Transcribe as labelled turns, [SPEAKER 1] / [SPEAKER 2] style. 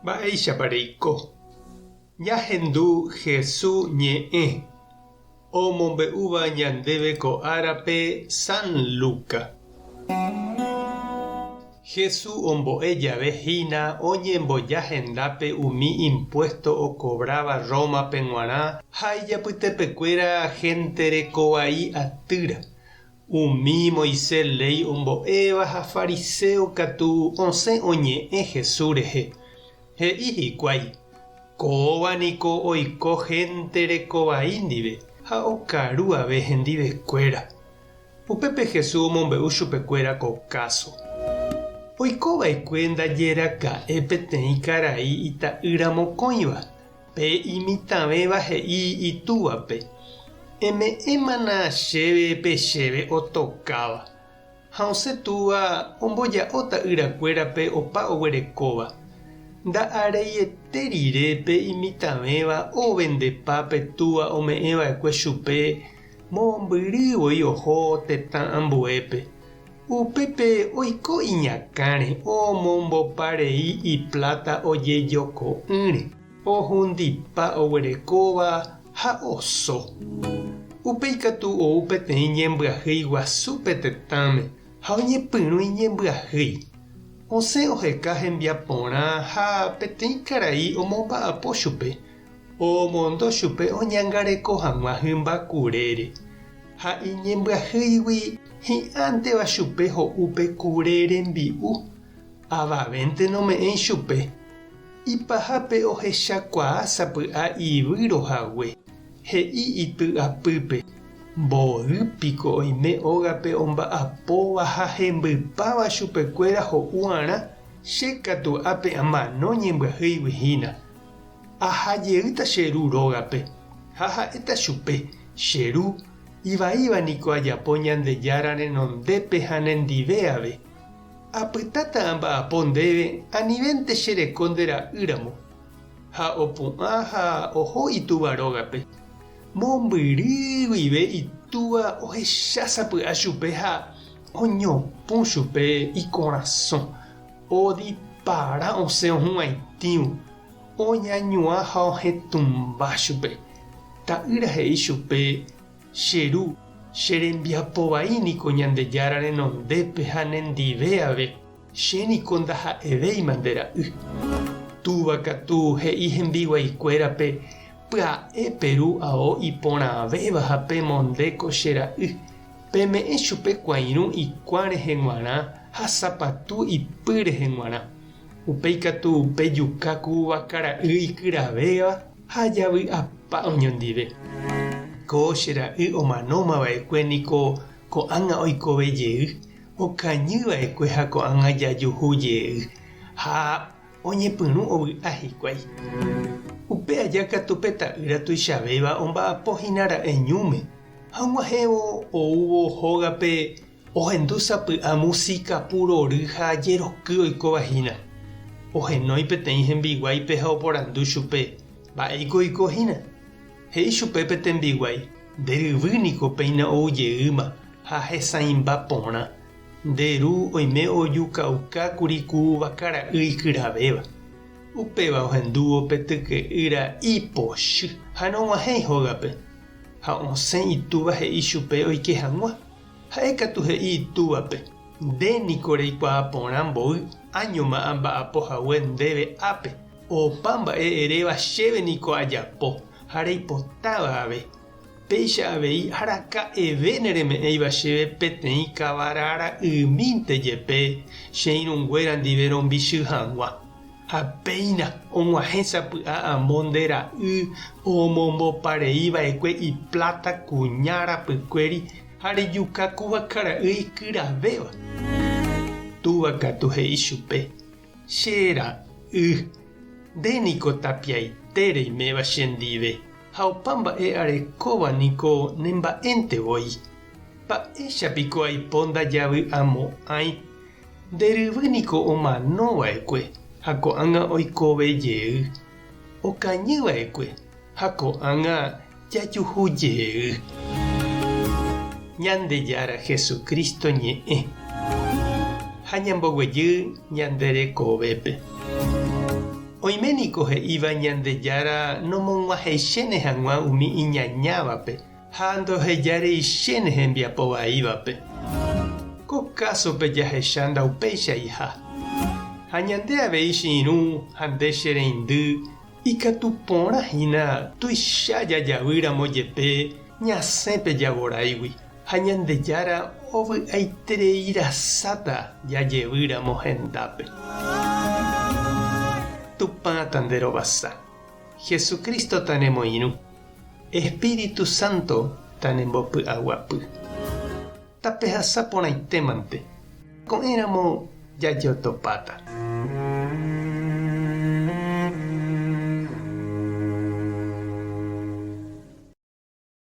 [SPEAKER 1] Mba'eichapareiko. Ñahendu Jesús ñe'ẽ omombe'úva ñandéve ko árape San Luca. Jesús ombo'e jave hína oñembojahendápe umi impuesto okobrava Rómape g̃uarã ha ijapytepekuéra henterekovai atýra. Umi Moisés ley ombo'éva ha fariseo katu osẽ oñe'ẽ Jesús rehe. He'i hikuái. Kóvaniko oiko henterekovai ndive ha okaru ave hendivekuéra. Upépe Jesús omombe'u chupekuéra ko káso. Oikova'ekue ndajeraka'e peteĩ karai ita'yramokõiva pe imitãvéva he'i itúvape. Eme'ẽmana chéve pechéve otokáva. Ha osẽtúva omboja'óta yrakuérape opa oguerekóva. Nda'areiete rire pe imitãvéva ovendepa petúva ome'ẽva'ekue chupe mombyrývoi oho tetã ambuépe. Upépe oiko iñakãre omomboparei iplata ojejoko'ỹre, ohundipa oguerekóva ha oso. Upéi katu ou peteĩ ñembyahýi guasúpe tetãme ha oñepyrũi ñembyahýi. Osẽ oheka hembiaporã ha peteĩ karai omomba'apo chupe. Omondo chupe oñangareko hag̃ua hymba kurére. Ha iñembyahýigui hi'ãnteva chupe ho'úpe kure rembi'u. Avavénte nome'ẽi chupe. Ipahápe ohechakuaa sapy'a ivy rohague. He'i ity'apýpe. Mboýpiko oime ógape omba'apóva ha hembypáva chupekuéra ho'u'arã. Che katu ápe amano ñembyahýiguihína. Ahajeýta che ru rógape. Ha ha'éta chupe che ru ivaívaniko ajapo Ñandejára renondépe ha nendive ave. Apytáta amba'apo ndéve anivénte chereko nde ra'ýramo. Ha opu'ã ha oho itúva rógape. Mombyrýguive itúva ohechásapy'a chupe ha oñopũ chupe ikorasõ. Odipara osẽ ohu'ãitĩvo. Oñañuã ha ohetũmba chupe. Ta'ýra he'i chupe che ru cherembiapovaíniko Ñandejára renondépe ha nendive ave. Chéniko ndaha'evéima nde ra'y. Túva katu he'i hembiguaikuérape pya'e ru ao iporãvéva ha pemondéko che ra'y. Peme'ẽ chupe kuãirũ ikuã rehe g̃uarã ha sapatu ipy rehe g̃uarã. Upéi katu pejuka kuva kara'y ikyravéva ha javy'apa oñondive. Ko che ra'y omanómava'ekue niko ko'ág̃a oikovejey. Okañýva'ekue ha ko'ág̃a jajuhujey. Ha oñepyrũ ovy'a hikuái. Upe aja katu pe ta'ýra tuichavéva omba'apohína ra'e ñúme. Ha og̃uahẽvo oúvo hógape ohendu sapy'a música purory ha jeroky oikovahína. Ohenói peteĩ hembiguáipe ha oporandu chupe. Mba'éiko oikohína. He'i chupe pe tembiguái. Nderyvýniko péina oujeýma ha hesãimba porã. Nderu oime ojukaukákuri kuva kara'y ikyravéva. Upéva ohendúvo pe tyke'ýra ipochy ha nog̃uahẽi hógape. Ha osẽ itúva he'i chupe oike hag̃ua. Ha'e katu he'i itúvape. Ndéniko reikuaa porã mbo'y áñoma amba'apohague ndéve ápe. Opa mba'e eréva chéve niko ajapo. Ha reipotáva ave. Péicha avei araka'eve nereme'ẽiva chéve peteĩ kavarara ymínte jepe che irũnguéra ndive rombichy hag̃ua. Ha péina og̃uahẽ sapy'a amo nde ra'y omombopareíva'ekue iplata kuñárapykuéri ha rejuka kuva kara'y ikyravéva. Túva katu he'i chupe. Che ra'y. Ndéniko tapiaite reiméva chendive. Ha opa mba'e arekóva niko nemba'éntevoi. Mba'éichapiko aipo ndajavy'amo'ãi. Nderyvýniko omanóva'ekue ha ko'ág̃a oikovejey. Okañýva'ekue ha ko'ág̃a jajuhujey. Ñandejára Jesucristo ñe'ẽ. Ha ñamboguejy ñanderekovépe. Oiméniko he'íva Ñandejára nomoguahechéne hag̃ua umi iñañávape ha ndohejáre ichéne hembiapo vaívape. Ko cásope jahecha ndaupéicha iha. Ha ñande avei chiru ha nde che reindy ikatuporãhína tuicha jajavýramo jepe ñasẽpe javoráigui ha Ñandejára ovy'aitereirasáta jajevýramo hendápe. Tupã tanderovasa. Jesucristo tanemoirũ. Espíritu Santo tanembopy'aguapy. Tapehasaporãitémante. Ko'ẽramo jajotopáta.